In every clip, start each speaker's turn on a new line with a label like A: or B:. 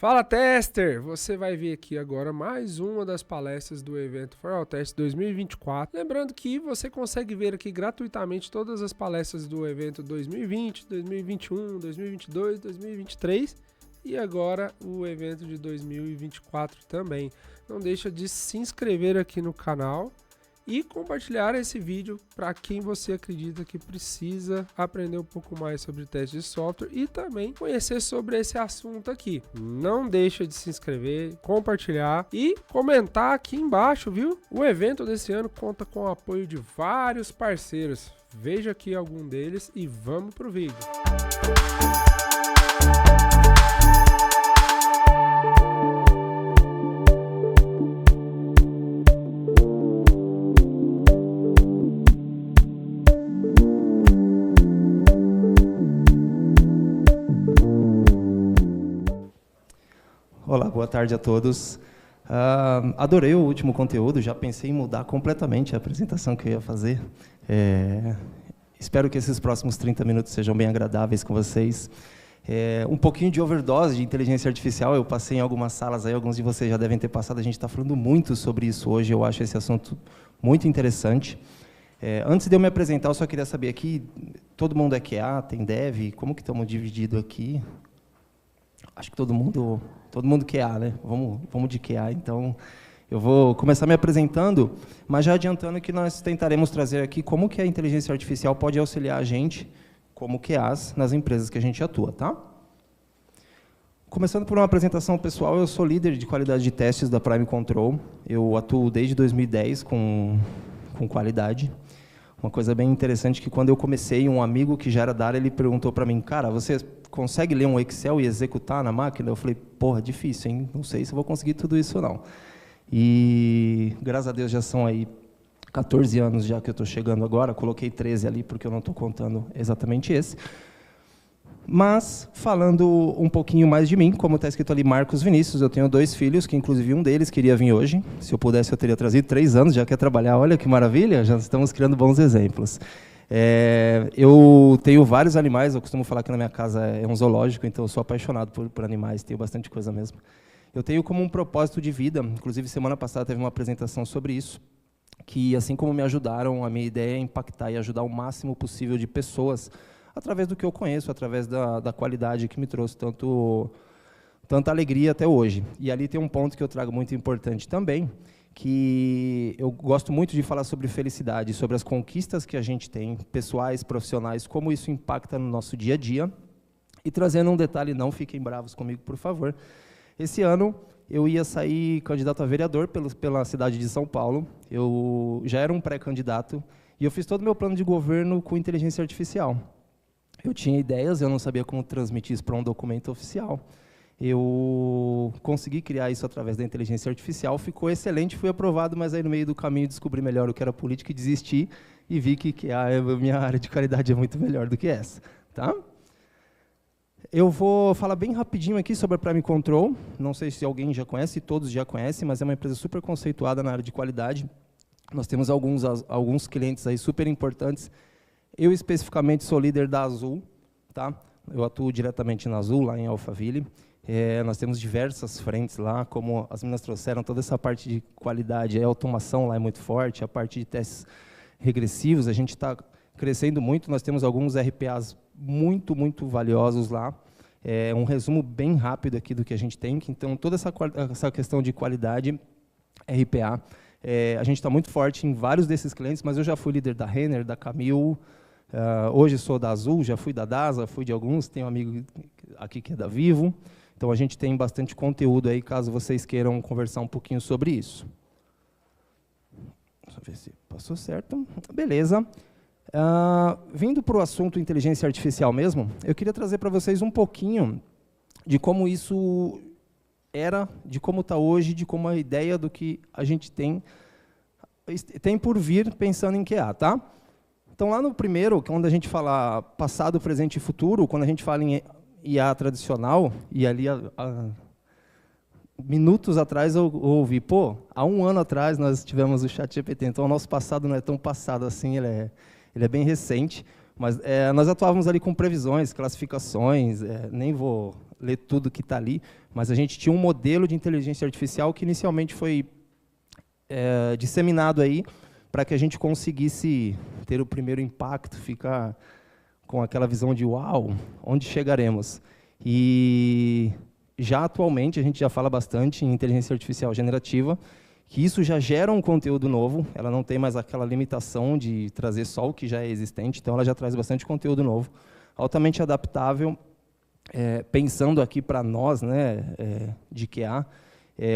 A: Fala, Tester! Você vai ver aqui agora mais uma das palestras do evento For All Test 2024. Lembrando que você consegue ver aqui gratuitamente todas as palestras do evento 2020, 2021, 2022, 2023 e agora o evento de 2024 também. Não deixa de se inscrever aqui no canal e compartilhar esse vídeo para quem você acredita que precisa aprender um pouco mais sobre teste de software e também conhecer sobre esse assunto aqui. Não deixa de se inscrever, compartilhar e comentar aqui embaixo, viu? O evento desse ano conta com o apoio de vários parceiros. Veja aqui algum deles e vamos pro vídeo.
B: Olá, boa tarde a todos. Adorei o último conteúdo, já pensei em mudar completamente a apresentação que eu ia fazer. Espero que esses próximos 30 minutos sejam bem agradáveis com vocês. Um pouquinho de overdose de inteligência artificial, eu passei em algumas salas, aí alguns de vocês já devem ter passado, a gente está falando muito sobre isso hoje, eu acho esse assunto muito interessante. Antes de eu me apresentar, eu só queria saber aqui, todo mundo é QA, tem Dev, como que estamos divididos aqui? Acho que todo mundo QA, né? Vamos de QA, então eu vou começar me apresentando, mas já adiantando que nós tentaremos trazer aqui como que a inteligência artificial pode auxiliar a gente, como QAs, nas empresas que a gente atua, tá? Começando por uma apresentação pessoal, eu sou líder de qualidade de testes da Prime Control, eu atuo desde 2010 com qualidade. Uma coisa bem interessante que quando eu comecei, um amigo que já era da área, ele perguntou para mim, cara, você consegue ler um Excel e executar na máquina? Eu falei, porra, difícil, hein? Não sei se eu vou conseguir tudo isso, não. E, graças a Deus, já são aí 14 anos já que eu estou chegando agora, coloquei 13 ali, porque eu não estou contando exatamente esse. Mas, falando um pouquinho mais de mim, como está escrito ali Marcos Vinícius, eu tenho 2 filhos, que inclusive um deles queria vir hoje. Se eu pudesse, eu teria trazido 3 anos, já quer trabalhar. Olha que maravilha, já estamos criando bons exemplos. Eu tenho vários animais, eu costumo falar que na minha casa é um zoológico, então eu sou apaixonado por animais, tenho bastante coisa mesmo. Eu tenho como um propósito de vida, inclusive semana passada teve uma apresentação sobre isso, que assim como me ajudaram, a minha ideia é impactar e ajudar o máximo possível de pessoas, através do que eu conheço, através da qualidade que me trouxe tanta alegria até hoje. E ali tem um ponto que eu trago muito importante também, que eu gosto muito de falar sobre felicidade, sobre as conquistas que a gente tem, pessoais, profissionais, como isso impacta no nosso dia a dia. E trazendo um detalhe, não fiquem bravos comigo, por favor. Esse ano eu ia sair candidato a vereador pela cidade de São Paulo. Eu já era um pré-candidato e eu fiz todo o meu plano de governo com inteligência artificial. Eu tinha ideias, eu não sabia como transmitir isso para um documento oficial. Eu consegui criar isso através da inteligência artificial, ficou excelente, fui aprovado, mas aí no meio do caminho descobri melhor o que era política e desisti, e vi que a minha área de qualidade é muito melhor do que essa. Tá? Eu vou falar bem rapidinho aqui sobre a Prime Control, não sei se alguém já conhece, todos já conhecem, mas é uma empresa super conceituada na área de qualidade. Nós temos alguns clientes aí super importantes. Eu, especificamente, sou líder da Azul, tá? Eu atuo diretamente na Azul, lá em Alphaville. Nós temos diversas frentes lá, como as meninas trouxeram, toda essa parte de qualidade, a automação lá é muito forte, a parte de testes regressivos, a gente está crescendo muito, nós temos alguns RPAs muito, muito valiosos lá. Um resumo bem rápido aqui do que a gente tem, então toda essa questão de qualidade, RPA, a gente está muito forte em vários desses clientes, mas eu já fui líder da Renner, da Camil, hoje sou da Azul, já fui da DASA, fui de alguns, tenho um amigo aqui que é da Vivo, então a gente tem bastante conteúdo aí, caso vocês queiram conversar um pouquinho sobre isso. Deixa eu ver se passou certo. Beleza. Vindo para o assunto inteligência artificial mesmo, eu queria trazer para vocês um pouquinho de como isso era, de como está hoje, de como a ideia do que a gente tem por vir pensando em QA, tá? Então, lá no primeiro, quando a gente fala passado, presente e futuro, quando a gente fala em IA tradicional, e ali minutos atrás eu ouvi, há 1 ano atrás nós tivemos o ChatGPT, então o nosso passado não é tão passado assim, ele é bem recente, mas nós atuávamos ali com previsões, classificações, nem vou ler tudo que está ali, mas a gente tinha um modelo de inteligência artificial que inicialmente foi disseminado aí para que a gente conseguisse ter o primeiro impacto, ficar com aquela visão de uau, onde chegaremos? E já atualmente a gente já fala bastante em inteligência artificial generativa, que isso já gera um conteúdo novo, ela não tem mais aquela limitação de trazer só o que já é existente, então ela já traz bastante conteúdo novo, altamente adaptável, pensando aqui para nós, né, de QA,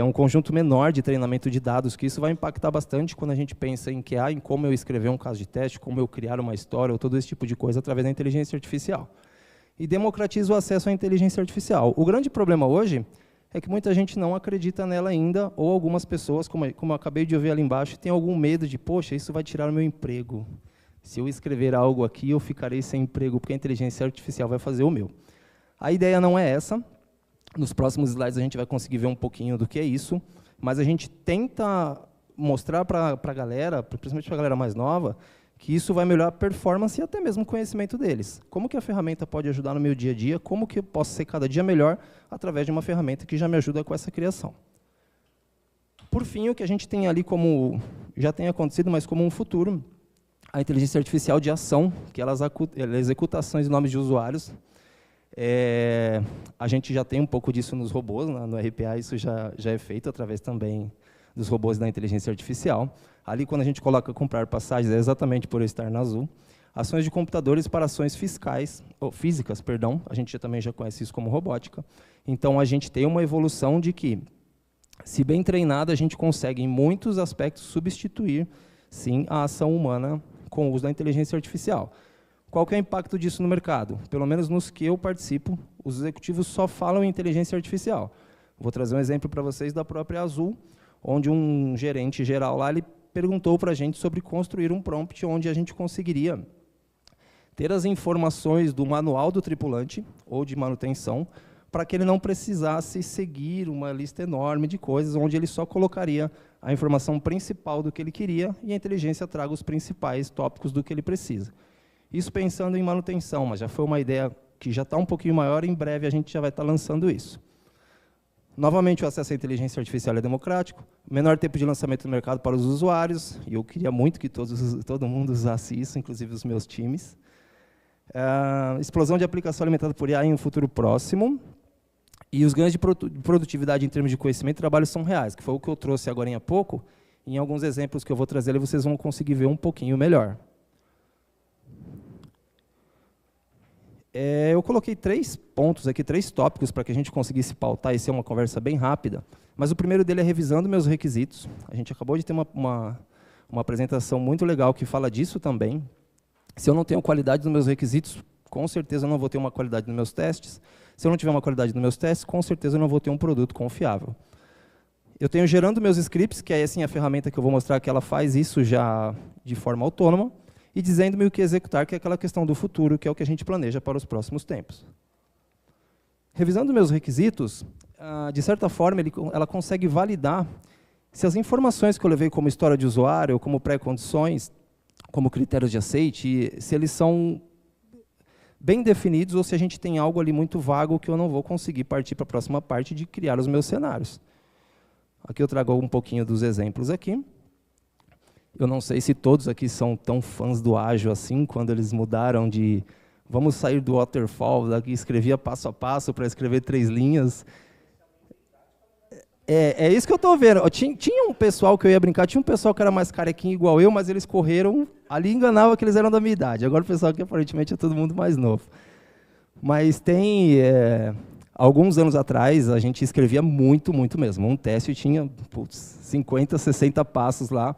B: um conjunto menor de treinamento de dados, que isso vai impactar bastante quando a gente pensa em QA, em como eu escrever um caso de teste, como eu criar uma história, ou todo esse tipo de coisa através da inteligência artificial. E democratiza o acesso à inteligência artificial. O grande problema hoje é que muita gente não acredita nela ainda, ou algumas pessoas, como eu acabei de ouvir ali embaixo, têm algum medo de, poxa, isso vai tirar o meu emprego. Se eu escrever algo aqui, eu ficarei sem emprego, porque a inteligência artificial vai fazer o meu. A ideia não é essa. Nos próximos slides a gente vai conseguir ver um pouquinho do que é isso, mas a gente tenta mostrar para a galera, principalmente para a galera mais nova, que isso vai melhorar a performance e até mesmo o conhecimento deles. Como que a ferramenta pode ajudar no meu dia a dia, como que eu posso ser cada dia melhor através de uma ferramenta que já me ajuda com essa criação. Por fim, o que a gente tem ali como, já tem acontecido, mas como um futuro, a inteligência artificial de ação, que ela executa ações em nome de usuários. A gente já tem um pouco disso nos robôs, né? No RPA isso já é feito através também dos robôs da inteligência artificial. Ali, quando a gente coloca comprar passagens, é exatamente por eu estar na Azul. Ações de computadores para ações físicas, perdão, a gente também já conhece isso como robótica. Então, a gente tem uma evolução de que, se bem treinada, a gente consegue, em muitos aspectos, substituir, sim, a ação humana com o uso da inteligência artificial. Qual que é o impacto disso no mercado? Pelo menos nos que eu participo, os executivos só falam em inteligência artificial. Vou trazer um exemplo para vocês da própria Azul, onde um gerente geral lá ele perguntou para a gente sobre construir um prompt onde a gente conseguiria ter as informações do manual do tripulante ou de manutenção para que ele não precisasse seguir uma lista enorme de coisas, onde ele só colocaria a informação principal do que ele queria e a inteligência traga os principais tópicos do que ele precisa. Isso pensando em manutenção, mas já foi uma ideia que já está um pouquinho maior, em breve a gente já vai estar lançando isso. Novamente, o acesso à inteligência artificial é democrático, menor tempo de lançamento no mercado para os usuários, e eu queria muito que todo mundo usasse isso, inclusive os meus times. Explosão de aplicação alimentada por IA em um futuro próximo, e os ganhos de produtividade em termos de conhecimento e trabalho são reais, que foi o que eu trouxe agora há pouco, e em alguns exemplos que eu vou trazer ali, vocês vão conseguir ver um pouquinho melhor. Eu coloquei 3 pontos aqui, 3 tópicos para que a gente conseguisse pautar e ser uma conversa bem rápida, mas o primeiro dele é revisando meus requisitos. A gente acabou de ter uma apresentação muito legal que fala disso também. Se eu não tenho qualidade nos meus requisitos, com certeza eu não vou ter uma qualidade nos meus testes. Se eu não tiver uma qualidade nos meus testes, com certeza eu não vou ter um produto confiável. Eu tenho gerando meus scripts, que é assim a ferramenta que eu vou mostrar que ela faz isso já de forma autônoma, e dizendo-me o que executar, que é aquela questão do futuro, que é o que a gente planeja para os próximos tempos. Revisando meus requisitos, de certa forma, ela consegue validar se as informações que eu levei como história de usuário, como pré-condições, como critérios de aceite, se eles são bem definidos ou se a gente tem algo ali muito vago que eu não vou conseguir partir para a próxima parte de criar os meus cenários. Aqui eu trago um pouquinho dos exemplos aqui. Eu não sei se todos aqui são tão fãs do ágil assim, quando eles mudaram de vamos sair do waterfall, daqui escrevia passo a passo para escrever 3 linhas. É isso que eu estou vendo. Tinha um pessoal que eu ia brincar, tinha um pessoal que era mais carequinho igual eu, mas eles correram, ali enganava que eles eram da minha idade. Agora o pessoal aqui aparentemente é todo mundo mais novo. Mas tem... alguns anos atrás, a gente escrevia muito, muito mesmo. Um teste tinha 50, 60 passos lá.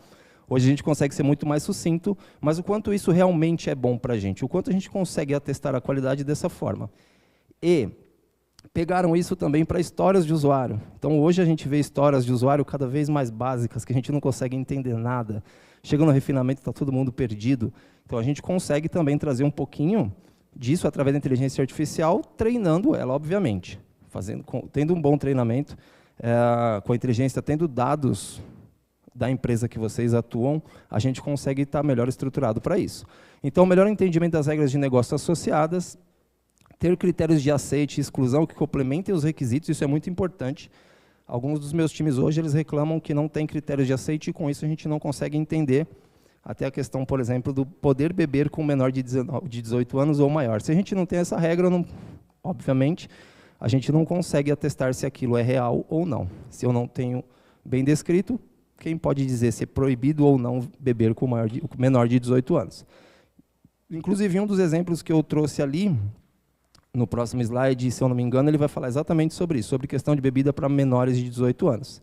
B: Hoje a gente consegue ser muito mais sucinto, mas o quanto isso realmente é bom para a gente, o quanto a gente consegue atestar a qualidade dessa forma. E pegaram isso também para histórias de usuário. Então, hoje a gente vê histórias de usuário cada vez mais básicas, que a gente não consegue entender nada. Chega no refinamento, está todo mundo perdido. Então, a gente consegue também trazer um pouquinho disso através da inteligência artificial, treinando ela, obviamente. Tendo um bom treinamento, com a inteligência, tendo dados da empresa que vocês atuam, a gente consegue estar melhor estruturado para isso. Então, o melhor entendimento das regras de negócio associadas, Ter critérios de aceite e exclusão que complementem os requisitos, isso é muito importante. Alguns dos meus times hoje, eles reclamam que não tem critérios de aceite e com isso a gente não consegue entender até a questão, por exemplo, do poder beber com menor de 18 anos ou maior. Se a gente não tem essa regra, obviamente, a gente não consegue atestar se aquilo é real ou não. Se eu não tenho bem descrito, quem pode dizer se é proibido ou não beber com menor de 18 anos? Inclusive, um dos exemplos que eu trouxe ali, no próximo slide, se eu não me engano, ele vai falar exatamente sobre isso, sobre questão de bebida para menores de 18 anos.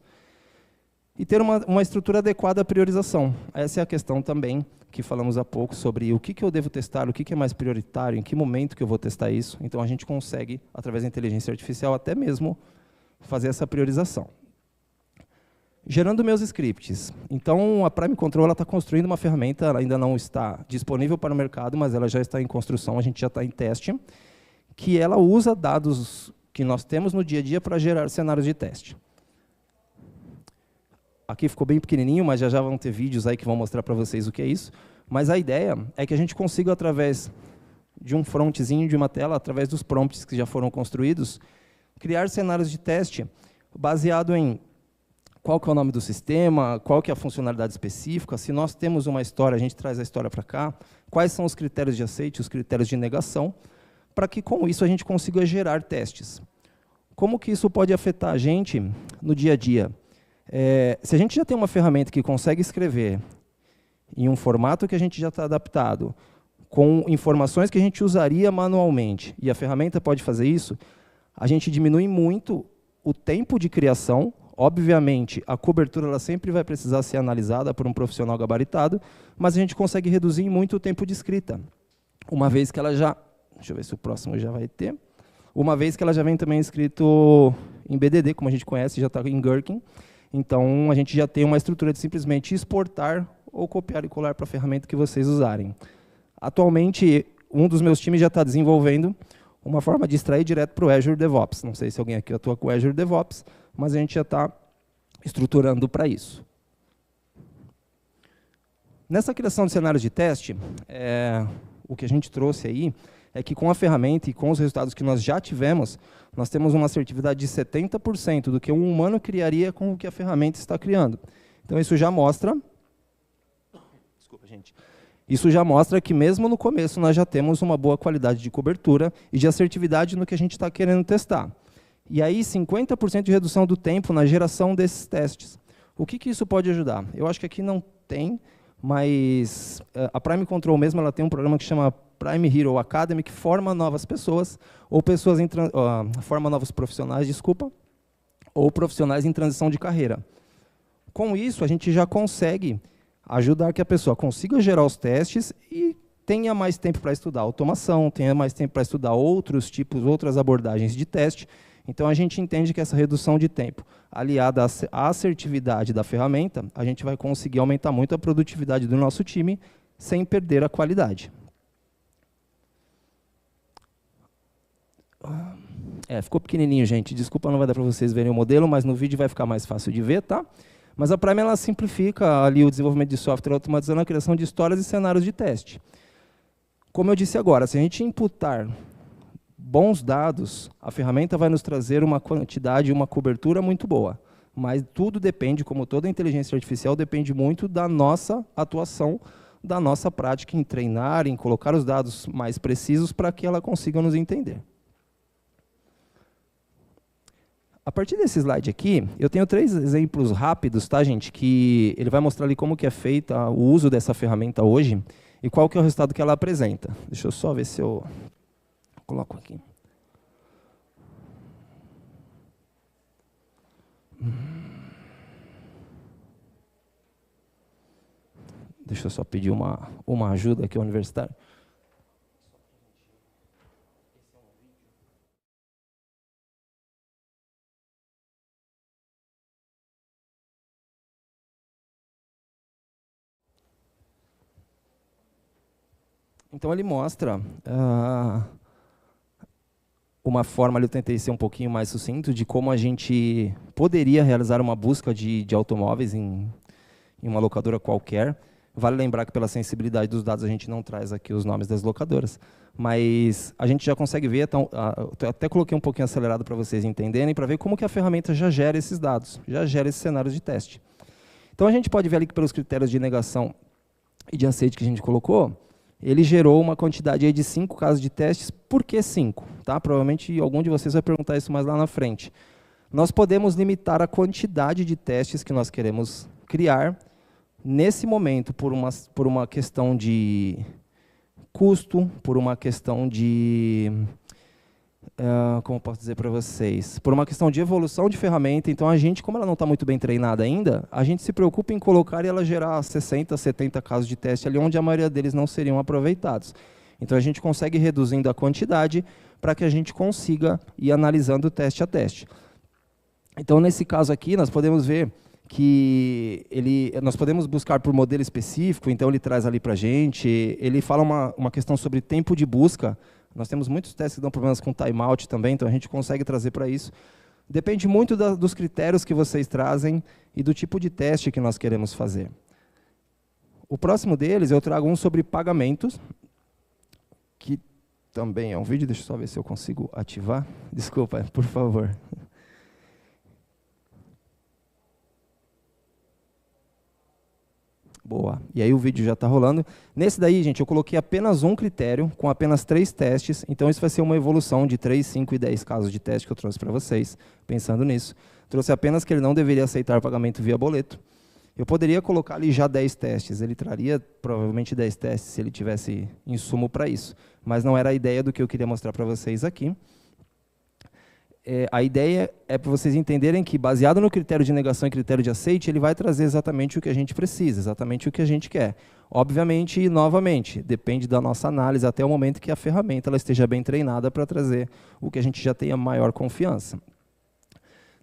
B: E ter uma estrutura adequada à priorização. Essa é a questão também que falamos há pouco sobre o que eu devo testar, o que é mais prioritário, em que momento que eu vou testar isso. Então, a gente consegue, através da inteligência artificial, até mesmo fazer essa priorização. Gerando meus scripts. Então, a Prime Control está construindo uma ferramenta, ela ainda não está disponível para o mercado, mas ela já está em construção, a gente já está em teste, que ela usa dados que nós temos no dia a dia para gerar cenários de teste. Aqui ficou bem pequenininho, mas já vão ter vídeos aí que vão mostrar para vocês o que é isso. Mas a ideia é que a gente consiga, através de um frontzinho de uma tela, através dos prompts que já foram construídos, criar cenários de teste baseado em qual que é o nome do sistema, qual que é a funcionalidade específica, se nós temos uma história, a gente traz a história para cá, quais são os critérios de aceite, os critérios de negação, para que, com isso, a gente consiga gerar testes. Como que isso pode afetar a gente no dia a dia? Se a gente já tem uma ferramenta que consegue escrever em um formato que a gente já está adaptado, com informações que a gente usaria manualmente, e a ferramenta pode fazer isso, a gente diminui muito o tempo de criação. Obviamente, a cobertura ela sempre vai precisar ser analisada por um profissional gabaritado, mas a gente consegue reduzir muito o tempo de escrita, uma vez que ela já... Deixa eu ver se o próximo já vai ter. Uma vez que ela já vem também escrito em BDD, como a gente conhece, já está em Gherkin. Então, a gente já tem uma estrutura de simplesmente exportar ou copiar e colar para a ferramenta que vocês usarem. Atualmente, um dos meus times já está desenvolvendo uma forma de extrair direto para o Azure DevOps. Não sei se alguém aqui atua com o Azure DevOps, mas a gente já está estruturando para isso. Nessa criação de cenários de teste, o que a gente trouxe aí é que com a ferramenta e com os resultados que nós já tivemos, nós temos uma assertividade de 70% do que um humano criaria com o que a ferramenta está criando. Então, isso já mostra... Desculpa, gente. Isso já mostra que, mesmo no começo, nós já temos uma boa qualidade de cobertura e de assertividade no que a gente está querendo testar. E aí, 50% de redução do tempo na geração desses testes. O que isso pode ajudar? Eu acho que aqui não tem, mas a Prime Control mesmo ela tem um programa que chama Prime Hero Academy, que forma novas pessoas, ou forma novos profissionais, desculpa, ou profissionais em transição de carreira. Com isso, a gente já consegue ajudar que a pessoa consiga gerar os testes e tenha mais tempo para estudar automação, tenha mais tempo para estudar outros tipos, outras abordagens de teste. Então, a gente entende que essa redução de tempo, aliada à assertividade da ferramenta, a gente vai conseguir aumentar muito a produtividade do nosso time, sem perder a qualidade. Ficou pequenininho, gente. Desculpa, não vai dar para vocês verem o modelo, mas no vídeo vai ficar mais fácil de ver, tá? Mas a Prime ela simplifica ali o desenvolvimento de software, automatizando a criação de histórias e cenários de teste. Como eu disse agora, se a gente imputar bons dados, a ferramenta vai nos trazer uma quantidade e uma cobertura muito boa. Mas tudo depende, como toda inteligência artificial, depende muito da nossa atuação, da nossa prática em treinar, em colocar os dados mais precisos para que ela consiga nos entender. A partir desse slide aqui, eu tenho 3 exemplos rápidos, tá, gente? Que ele vai mostrar ali como que é feito o uso dessa ferramenta hoje e qual que é o resultado que ela apresenta. Deixa eu só ver se eu coloco aqui. Deixa eu só pedir uma ajuda aqui ao universitário. Então, ele mostra uma forma, eu tentei ser um pouquinho mais sucinto, de como a gente poderia realizar uma busca de automóveis em uma locadora qualquer, Vale lembrar que, pela sensibilidade dos dados, a gente não traz aqui os nomes das locadoras, mas a gente já consegue ver, então, até coloquei um pouquinho acelerado para vocês entenderem, para ver como que a ferramenta já gera esses dados, já gera esses cenários de teste. Então, a gente pode ver ali que, pelos critérios de negação e de aceite que a gente colocou, ele gerou uma quantidade aí de 5 casos de testes. Por que 5? Tá? Provavelmente algum de vocês vai perguntar isso mais lá na frente. Nós podemos limitar a quantidade de testes que nós queremos criar nesse momento por uma questão de custo, por uma questão de... como posso dizer para vocês? Por uma questão de evolução de ferramenta. Então, a gente, como ela não está muito bem treinada ainda, a gente se preocupa em colocar e ela gerar 60, 70 casos de teste ali, onde a maioria deles não seriam aproveitados. Então, a gente consegue ir reduzindo a quantidade para que a gente consiga ir analisando teste a teste. Então, nesse caso aqui, nós podemos ver que nós podemos buscar por modelo específico, então ele traz ali para a gente, ele fala uma questão sobre tempo de busca. Nós temos muitos testes que dão problemas com timeout também, então a gente consegue trazer para isso. Depende muito dos critérios que vocês trazem e do tipo de teste que nós queremos fazer. O próximo deles, eu trago um sobre pagamentos, que também é um vídeo, deixa eu só ver se eu consigo ativar. Desculpa, por favor. Boa. E aí o vídeo já está rolando. Nesse daí, gente, eu coloquei apenas um critério, com apenas 3 testes. Então, isso vai ser uma evolução de 3, 5 e 10 casos de teste que eu trouxe para vocês, pensando nisso. Trouxe apenas que ele não deveria aceitar pagamento via boleto. Eu poderia colocar ali já 10 testes. Ele traria, provavelmente, 10 testes se ele tivesse insumo para isso. Mas não era a ideia do que eu queria mostrar para vocês aqui. A ideia é para vocês entenderem que, baseado no critério de negação e critério de aceite, ele vai trazer exatamente o que a gente precisa, exatamente o que a gente quer. Obviamente, e novamente, depende da nossa análise até o momento que a ferramenta ela esteja bem treinada para trazer o que a gente já tenha maior confiança.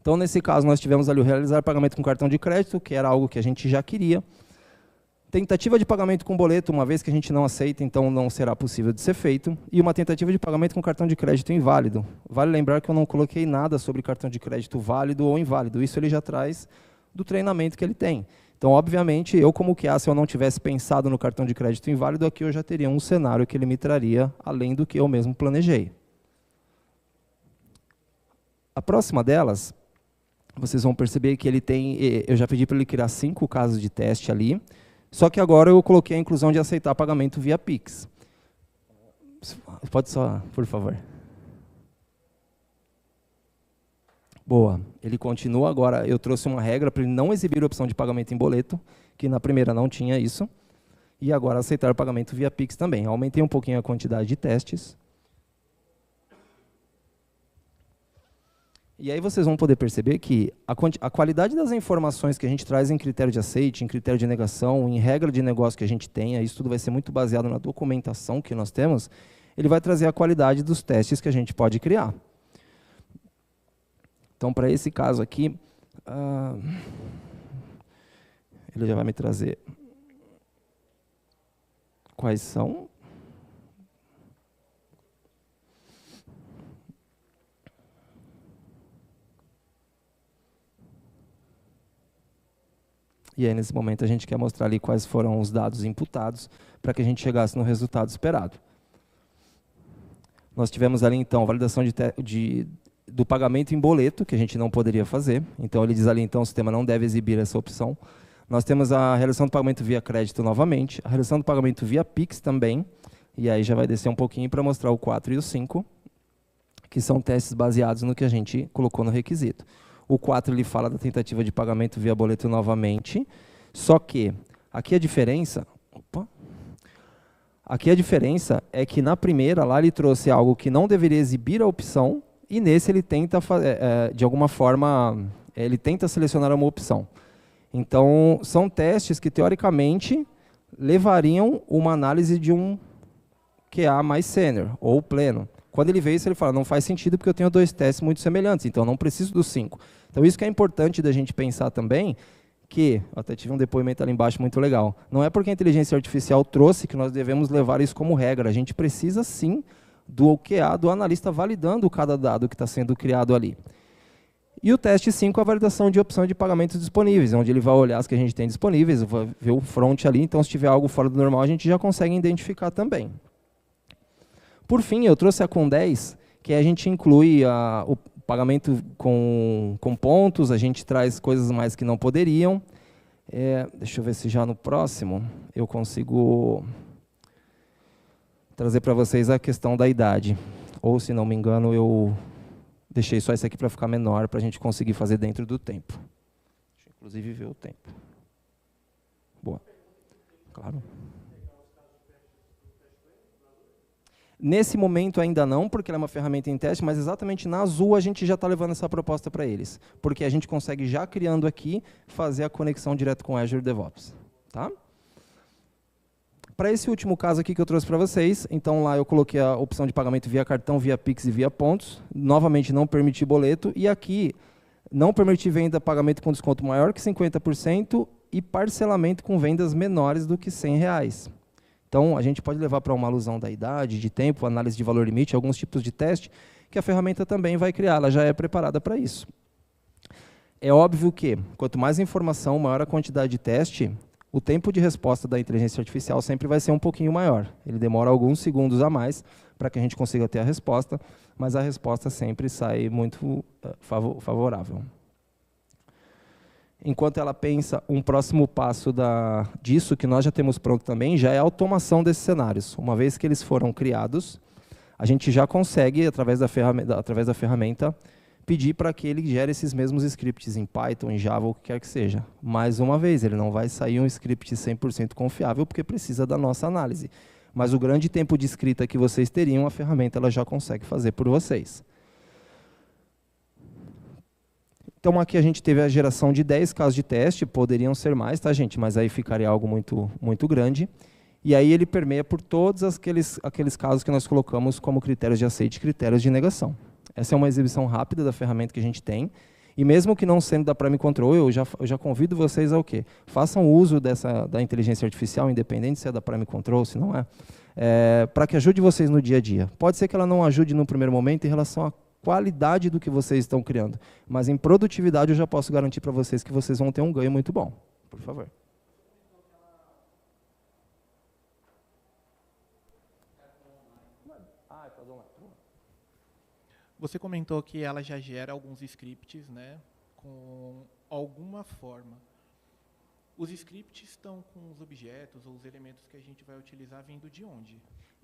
B: Então, nesse caso, nós tivemos ali o realizar pagamento com cartão de crédito, que era algo que a gente já queria. Tentativa de pagamento com boleto, uma vez que a gente não aceita, então não será possível de ser feito. E uma tentativa de pagamento com cartão de crédito inválido. Vale lembrar que eu não coloquei nada sobre cartão de crédito válido ou inválido. Isso ele já traz do treinamento que ele tem. Então, obviamente, eu como QA, se eu não tivesse pensado no cartão de crédito inválido, aqui eu já teria um cenário que ele me traria, além do que eu mesmo planejei. A próxima delas, vocês vão perceber que ele tem... Eu já pedi para ele criar 5 casos de teste ali. Só que agora eu coloquei a inclusão de aceitar pagamento via Pix. Pode só, por favor. Boa. Ele continua agora. Eu trouxe uma regra para ele não exibir a opção de pagamento em boleto, que na primeira não tinha isso. E agora aceitar pagamento via Pix também. Aumentei um pouquinho a quantidade de testes. E aí vocês vão poder perceber que a qualidade das informações que a gente traz em critério de aceite, em critério de negação, em regra de negócio que a gente tenha, isso tudo vai ser muito baseado na documentação que nós temos, ele vai trazer a qualidade dos testes que a gente pode criar. Então, para esse caso aqui, ele já vai me trazer quais são. E aí, nesse momento, a gente quer mostrar ali quais foram os dados imputados para que a gente chegasse no resultado esperado. Nós tivemos ali, então, a validação do pagamento em boleto, que a gente não poderia fazer. Então, ele diz ali, então, o sistema não deve exibir essa opção. Nós temos a realização do pagamento via crédito novamente, a realização do pagamento via Pix também, e aí já vai descer um pouquinho para mostrar o 4 e o 5, que são testes baseados no que a gente colocou no requisito. O 4 ele fala da tentativa de pagamento via boleto novamente, só que aqui a diferença... Aqui a diferença é que na primeira lá ele trouxe algo que não deveria exibir a opção, e nesse ele tenta, de alguma forma, ele tenta selecionar uma opção. Então, são testes que, teoricamente, levariam uma análise de um QA mais sênior, ou pleno. Quando ele vê isso, ele fala, não faz sentido porque eu tenho 2 testes muito semelhantes, então não preciso dos 5. Então, isso que é importante da gente pensar também, que, até tive um depoimento ali embaixo muito legal, não é porque a inteligência artificial trouxe que nós devemos levar isso como regra, a gente precisa sim do QA, do analista validando cada dado que está sendo criado ali. E o teste 5, a validação de opção de pagamentos disponíveis, onde ele vai olhar as que a gente tem disponíveis, vai ver o front ali, então se tiver algo fora do normal, a gente já consegue identificar também. Por fim, eu trouxe a Com10, que a gente inclui o pagamento com pontos, a gente traz coisas mais que não poderiam. Deixa eu ver se já no próximo eu consigo trazer para vocês a questão da idade. Ou, se não me engano, eu deixei só isso aqui para ficar menor, para a gente conseguir fazer dentro do tempo. Deixa eu, inclusive, ver o tempo. Boa. Claro. Nesse momento ainda não, porque ela é uma ferramenta em teste, mas exatamente na Azul a gente já está levando essa proposta para eles. Porque a gente consegue, já criando aqui, fazer a conexão direto com Azure DevOps. Tá? Para esse último caso aqui que eu trouxe para vocês, então lá eu coloquei a opção de pagamento via cartão, via Pix e via pontos. Novamente não permiti boleto. E aqui, não permiti venda pagamento com desconto maior que 50% e parcelamento com vendas menores do que R$100. Então, a gente pode levar para uma alusão da idade, de tempo, análise de valor limite, alguns tipos de teste, que a ferramenta também vai criar, ela já é preparada para isso. É óbvio que, quanto mais informação, maior a quantidade de teste, o tempo de resposta da inteligência artificial sempre vai ser um pouquinho maior. Ele demora alguns segundos a mais para que a gente consiga ter a resposta, mas a resposta sempre sai muito favorável. Enquanto ela pensa, um próximo passo disso, que nós já temos pronto também, já é a automação desses cenários. Uma vez que eles foram criados, a gente já consegue, através da ferramenta, pedir para que ele gere esses mesmos scripts em Python, em Java, ou o que quer que seja. Mais uma vez, ele não vai sair um script 100% confiável, porque precisa da nossa análise. Mas o grande tempo de escrita que vocês teriam, a ferramenta ela já consegue fazer por vocês. Então, aqui a gente teve a geração de 10 casos de teste, poderiam ser mais, tá, gente? Mas aí ficaria algo muito, muito grande. E aí ele permeia por todos aqueles casos que nós colocamos como critérios de aceite e critérios de negação. Essa é uma exibição rápida da ferramenta que a gente tem. E mesmo que não sendo da Prime Control, eu já convido vocês ao quê? Façam uso da inteligência artificial, independente se é da Prime Control, se não é, para que ajude vocês no dia a dia. Pode ser que ela não ajude no primeiro momento em relação à qualidade do que vocês estão criando, mas em produtividade eu já posso garantir para vocês que vocês vão ter um ganho muito bom. Por favor.
C: Você comentou que ela já gera alguns scripts, né, com alguma forma. Os scripts estão com os objetos ou os elementos que a gente vai utilizar vindo de onde?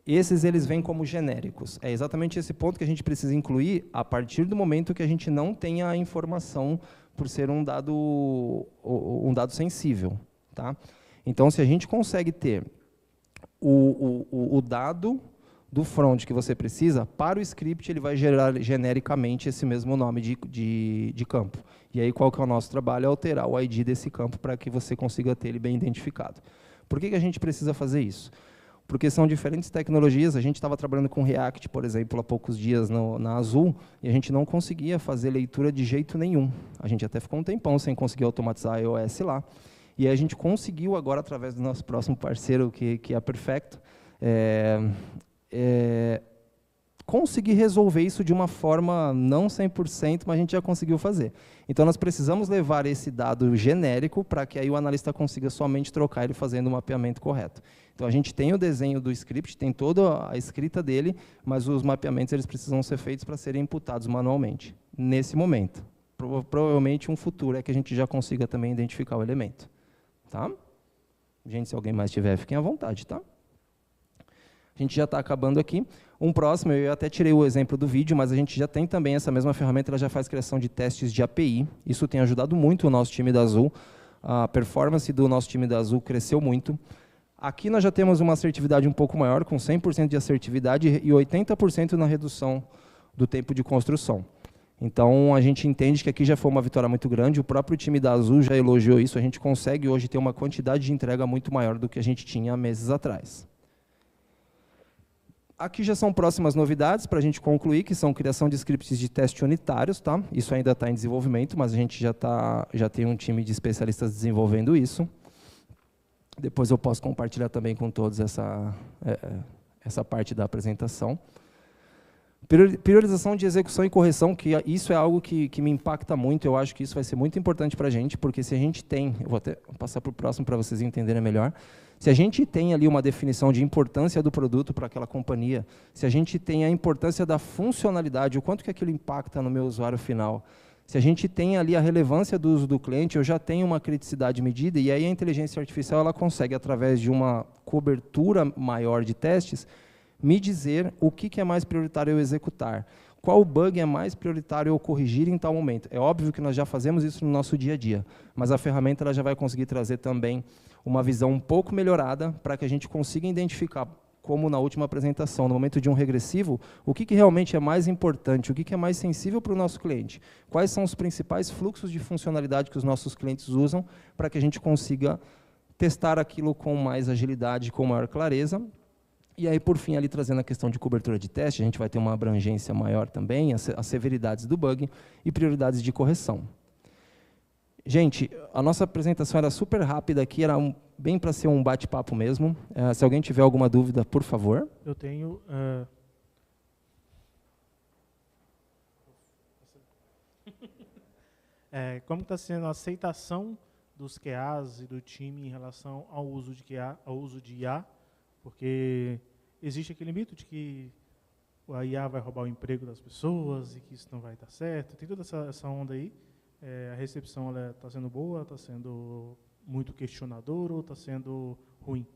B: Esses eles vêm como genéricos. É exatamente esse ponto que a gente precisa incluir a partir do momento que a gente não tenha a informação por ser um dado sensível. Tá? Então, se a gente consegue ter o dado do front que você precisa, para o script ele vai gerar genericamente esse mesmo nome de campo. E aí qual que é o nosso trabalho? É alterar o ID desse campo para que você consiga ter ele bem identificado. Por que a gente precisa fazer isso? Porque são diferentes tecnologias. A gente estava trabalhando com React, por exemplo, há poucos dias na Azul, e a gente não conseguia fazer leitura de jeito nenhum. A gente até ficou um tempão sem conseguir automatizar a iOS lá. E a gente conseguiu agora, através do nosso próximo parceiro, que é a Perfecto, conseguir resolver isso de uma forma não 100%, mas a gente já conseguiu fazer. Então, nós precisamos levar esse dado genérico para que aí o analista consiga somente trocar ele fazendo o mapeamento correto. Então, a gente tem o desenho do script, tem toda a escrita dele, mas os mapeamentos eles precisam ser feitos para serem imputados manualmente, nesse momento. Provavelmente, um futuro é que a gente já consiga também identificar o elemento. Tá? Gente, se alguém mais tiver, fiquem à vontade, tá? A gente já está acabando aqui. Um próximo, eu até tirei o exemplo do vídeo, mas a gente já tem também essa mesma ferramenta, ela já faz criação de testes de API. Isso tem ajudado muito o nosso time da Azul. A performance do nosso time da Azul cresceu muito. Aqui nós já temos uma assertividade um pouco maior, com 100% de assertividade e 80% na redução do tempo de construção. Então, a gente entende que aqui já foi uma vitória muito grande, o próprio time da Azul já elogiou isso, a gente consegue hoje ter uma quantidade de entrega muito maior do que a gente tinha há meses atrás. Aqui já são próximas novidades para a gente concluir, que são criação de scripts de teste unitários. Tá? Isso ainda está em desenvolvimento, mas a gente já tem um time de especialistas desenvolvendo isso. Depois eu posso compartilhar também com todos essa parte da apresentação. Priorização de execução e correção, que isso é algo que me impacta muito, eu acho que isso vai ser muito importante para a gente, porque se a gente tem, eu vou até passar para o próximo para vocês entenderem melhor, se a gente tem ali uma definição de importância do produto para aquela companhia, se a gente tem a importância da funcionalidade, o quanto que aquilo impacta no meu usuário final, se a gente tem ali a relevância do uso do cliente, eu já tenho uma criticidade medida, e aí a inteligência artificial ela consegue, através de uma cobertura maior de testes, me dizer o que é mais prioritário eu executar, qual bug é mais prioritário eu corrigir em tal momento. É óbvio que nós já fazemos isso no nosso dia a dia, mas a ferramenta ela já vai conseguir trazer também uma visão um pouco melhorada para que a gente consiga identificar, como na última apresentação, no momento de um regressivo, o que realmente é mais importante, o que é mais sensível para o nosso cliente, quais são os principais fluxos de funcionalidade que os nossos clientes usam para que a gente consiga testar aquilo com mais agilidade, com maior clareza. E aí, por fim, ali trazendo a questão de cobertura de teste, a gente vai ter uma abrangência maior também, as severidades do bug e prioridades de correção. Gente, a nossa apresentação era super rápida aqui, era bem para ser um bate-papo mesmo. Se alguém tiver alguma dúvida, por favor.
D: Eu tenho... como está sendo a aceitação dos QAs e do time em relação ao uso de QA, ao uso de IA? Porque existe aquele mito de que a IA vai roubar o emprego das pessoas e que isso não vai dar certo. Tem toda essa onda aí. A recepção está sendo boa, está sendo muito questionadora ou está sendo ruim?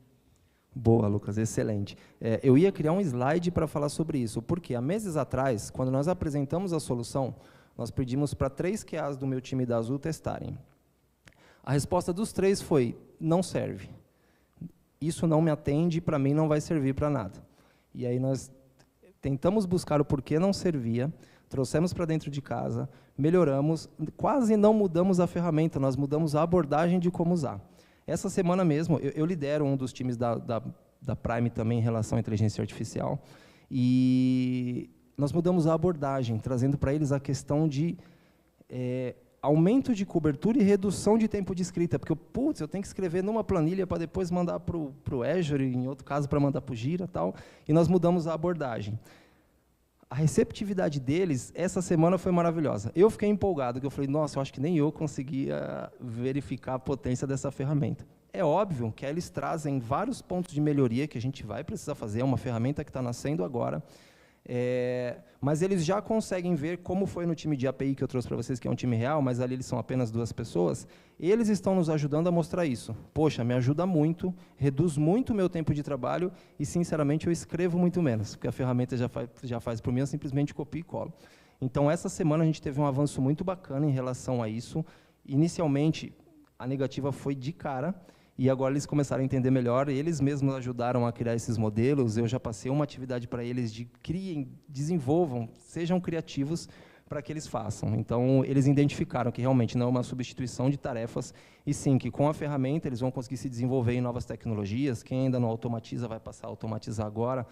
B: Boa, Lucas, excelente. Eu ia criar um slide para falar sobre isso, porque há meses atrás, quando nós apresentamos a solução, nós pedimos para 3 QAs do meu time da Azul testarem. A resposta dos 3 foi, não serve. Isso não me atende, para mim não vai servir para nada. E aí nós tentamos buscar o porquê não servia, trouxemos para dentro de casa, melhoramos, quase não mudamos a ferramenta, nós mudamos a abordagem de como usar. Essa semana mesmo, eu lidero um dos times da Prime também em relação à inteligência artificial, e nós mudamos a abordagem, trazendo para eles a questão de aumento de cobertura e redução de tempo de escrita, porque eu tenho que escrever numa planilha para depois mandar para o Azure, em outro caso para mandar para o Gira, tal, e nós mudamos a abordagem. A receptividade deles, essa semana, foi maravilhosa. Eu fiquei empolgado, porque eu falei, nossa, eu acho que nem eu conseguia verificar a potência dessa ferramenta. É óbvio que eles trazem vários pontos de melhoria que a gente vai precisar fazer, é uma ferramenta que está nascendo agora, mas eles já conseguem ver, como foi no time de API que eu trouxe para vocês, que é um time real, mas ali eles são apenas 2 pessoas, eles estão nos ajudando a mostrar isso. Poxa, me ajuda muito, reduz muito o meu tempo de trabalho e, sinceramente, eu escrevo muito menos, porque a ferramenta já faz por mim, eu simplesmente copio e colo. Então, essa semana a gente teve um avanço muito bacana em relação a isso. Inicialmente, a negativa foi de cara, e agora eles começaram a entender melhor, eles mesmos ajudaram a criar esses modelos, eu já passei uma atividade para eles de criem, desenvolvam, sejam criativos para que eles façam. Então, eles identificaram que realmente não é uma substituição de tarefas, e sim, que com a ferramenta eles vão conseguir se desenvolver em novas tecnologias, quem ainda não automatiza vai passar a automatizar agora.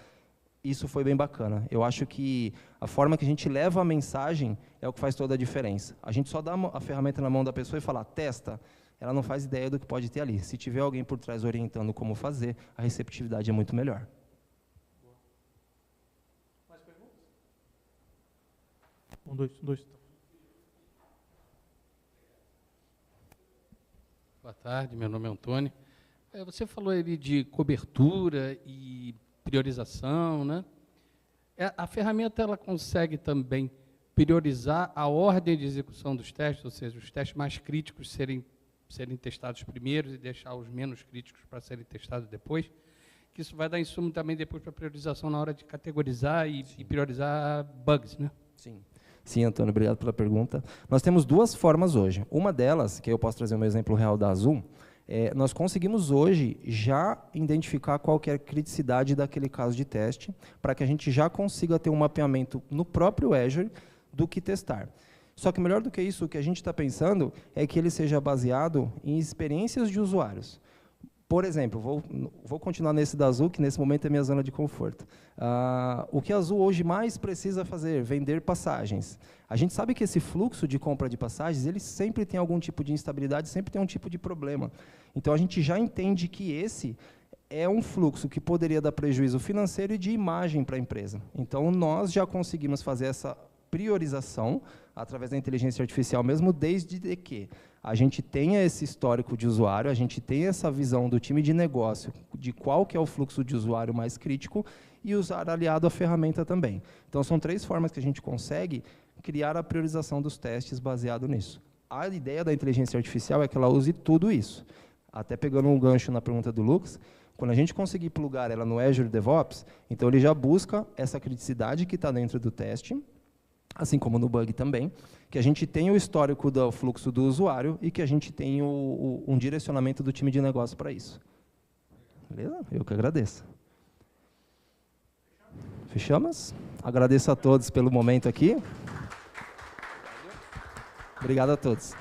B: Isso foi bem bacana. Eu acho que a forma que a gente leva a mensagem é o que faz toda a diferença. A gente só dá a ferramenta na mão da pessoa e fala, testa, ela não faz ideia do que pode ter ali. Se tiver alguém por trás orientando como fazer, a receptividade é muito melhor.
D: Mais perguntas? 1, 2.
E: Boa tarde, meu nome é Antônio. Você falou ali de cobertura e priorização, né? A ferramenta ela consegue também priorizar a ordem de execução dos testes, ou seja, os testes mais críticos serem testados primeiro e deixar os menos críticos para serem testados depois, que isso vai dar insumo também depois para priorização na hora de categorizar e priorizar bugs, né?
B: Sim, Antônio, obrigado pela pergunta. Nós temos 2 formas hoje. Uma delas, que eu posso trazer um exemplo real da Azul, nós conseguimos hoje já identificar qual que é a criticidade daquele caso de teste, para que a gente já consiga ter um mapeamento no próprio Azure do que testar. Só que melhor do que isso, o que a gente está pensando é que ele seja baseado em experiências de usuários. Por exemplo, vou continuar nesse da Azul, que nesse momento é minha zona de conforto. O que a Azul hoje mais precisa fazer? Vender passagens. A gente sabe que esse fluxo de compra de passagens, ele sempre tem algum tipo de instabilidade, sempre tem um tipo de problema. Então, a gente já entende que esse é um fluxo que poderia dar prejuízo financeiro e de imagem para a empresa. Então, nós já conseguimos fazer essa priorização através da inteligência artificial, mesmo desde que a gente tenha esse histórico de usuário, a gente tenha essa visão do time de negócio de qual que é o fluxo de usuário mais crítico e usar aliado a ferramenta também. Então, são 3 formas que a gente consegue criar a priorização dos testes baseado nisso. A ideia da inteligência artificial é que ela use tudo isso. Até pegando um gancho na pergunta do Lucas, quando a gente conseguir plugar ela no Azure DevOps, então ele já busca essa criticidade que está dentro do teste, assim como no bug também, que a gente tenha o histórico do fluxo do usuário e que a gente tenha um direcionamento do time de negócio para isso. Beleza? Eu que agradeço. Fechamos? Agradeço a todos pelo momento aqui. Obrigado a todos.